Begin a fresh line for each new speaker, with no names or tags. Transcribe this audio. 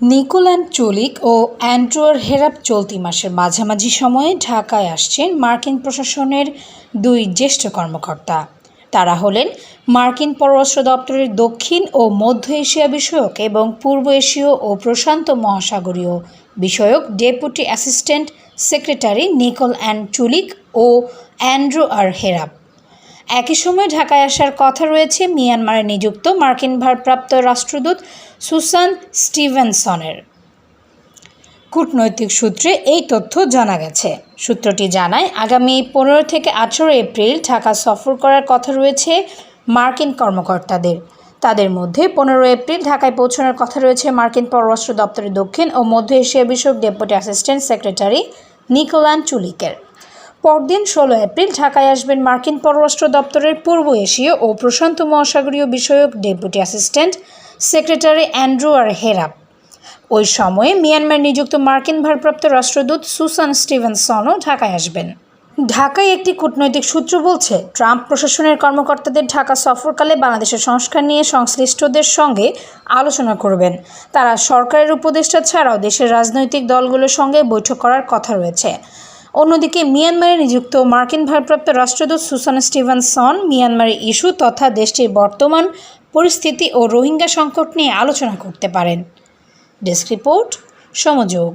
নিকোলান চুলিক ও অ্যান্ড্রু হেরাপ চলতি মাসের মাঝামাঝি সময়ে ঢাকায় আসছেন মার্কিন প্রশাসনের দুই জ্যেষ্ঠ কর্মকর্তা। তারা হলেন মার্কিন পররাষ্ট্র দপ্তরের দক্ষিণ ও মধ্য এশিয়া বিষয়ক এবং পূর্ব এশীয় ও প্রশান্ত মহাসাগরীয় বিষয়ক deputy assistant secretary Nicole Ann Chulick ও অ্যান্ড্রু হেরাপ। একই সময় ঢাকায় আসার কথা রয়েছে মিয়ানমারে নিযুক্ত মার্কিন ভারপ্রাপ্ত রাষ্ট্রদূত সুসান স্টিভেনসনের। কূটনৈতিক সূত্রে এই তথ্য জানা গেছে। সূত্রটি জানায়, আগামী 15 থেকে 18 এপ্রিল ঢাকা সফর করার কথা রয়েছে মার্কিন কর্মকর্তাদের। তাদের মধ্যে 15 এপ্রিল ঢাকায় পৌঁছানোর কথা রয়েছে মার্কিন পররাষ্ট্র দপ্তরের দক্ষিণ ও মধ্য এশিয়া বিষয়ক ডেপুটি অ্যাসিস্ট্যান্ট সেক্রেটারি নিকোলান চুলিকের। পরদিন 16 এপ্রিল ঢাকায় আসবেন মার্কিন পররাষ্ট্র দপ্তরের পূর্ব এশীয় ও প্রশান্ত মহাসাগরীয় বিষয়ক ডেপুটি অ্যাসিস্ট্যান্ট সেক্রেটারি অ্যান্ড্রু হেরাপ। ওই সময়ে মিয়ানমার নিযুক্ত মার্কিন ভারপ্রাপ্ত রাষ্ট্রদূত সুসান স্টিভেনসনও ঢাকায় আসবেন। ঢাকায় একটি কূটনৈতিক সূত্র বলছে, ট্রাম্প প্রশাসনের কর্মকর্তাদের ঢাকা সফরকালে বাংলাদেশের সংস্কার নিয়ে সংশ্লিষ্টদের সঙ্গে আলোচনা করবেন। তারা সরকারের উপদেষ্টা ছাড়াও দেশের রাজনৈতিক দলগুলোর সঙ্গে বৈঠক করার কথা রয়েছে। অন্যদিকে মিয়ানমারে নিযুক্ত মার্কিন ভারপ্রাপ্ত রাষ্ট্রদূত সুসান স্টিভেনসন মিয়ানমারের ইস্যু তথা দেশটির বর্তমান পরিস্থিতি ও রোহিঙ্গা সংকট নিয়ে আলোচনা করতে পারেন। Desk report, সমযোগ।